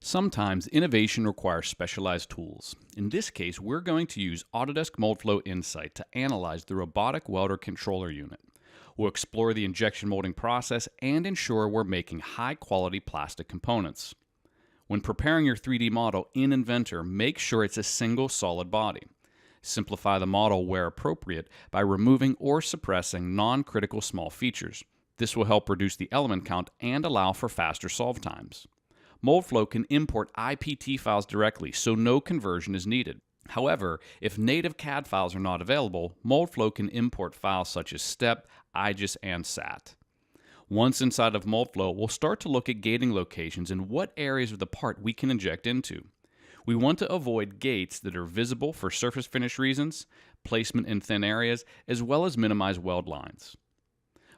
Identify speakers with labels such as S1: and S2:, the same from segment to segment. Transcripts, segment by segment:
S1: Sometimes innovation requires specialized tools. In this case, we're going to use Autodesk Moldflow Insight to analyze the robotic welder controller unit. We'll explore the injection molding process and ensure we're making high-quality plastic components. When preparing your 3D model in Inventor, make sure it's a single solid body. Simplify the model where appropriate by removing or suppressing non-critical small features. This will help reduce the element count and allow for faster solve times. Moldflow can import IPT files directly, so no conversion is needed. However, if native CAD files are not available, Moldflow can import files such as STEP, IGES, and SAT. Once inside of Moldflow, we'll start to look at gating locations and what areas of the part we can inject into. We want to avoid gates that are visible for surface finish reasons, placement in thin areas, as well as minimize weld lines.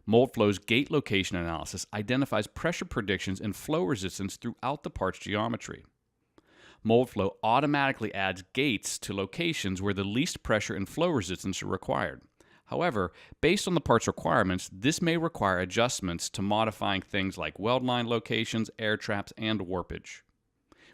S1: Moldflow's gate location analysis identifies pressure predictions and flow resistance throughout the part's geometry. Moldflow automatically adds gates to locations where the least pressure and flow resistance are required. However, based on the part's requirements, this may require adjustments to modifying things like weld line locations, air traps, and warpage.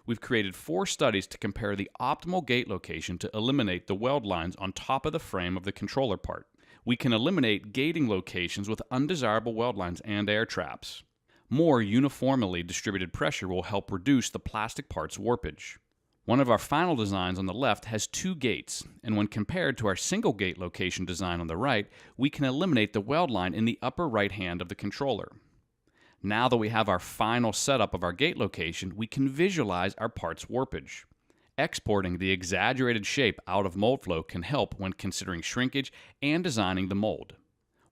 S1: We've created 4 studies to compare the optimal gate location to eliminate the weld lines on top of the frame of the controller part. We can eliminate gating locations with undesirable weld lines and air traps. More uniformly distributed pressure will help reduce the plastic part's warpage. One of our final designs on the left has 2 gates, and when compared to our single gate location design on the right, we can eliminate the weld line in the upper right hand of the controller. Now that we have our final setup of our gate location, we can visualize our part's warpage. Exporting the exaggerated shape out of Moldflow can help when considering shrinkage and designing the mold.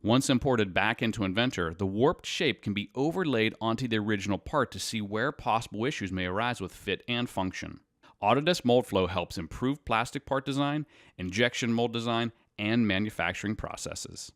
S1: Once imported back into Inventor, the warped shape can be overlaid onto the original part to see where possible issues may arise with fit and function. Autodesk Moldflow helps improve plastic part design, injection mold design, and manufacturing processes.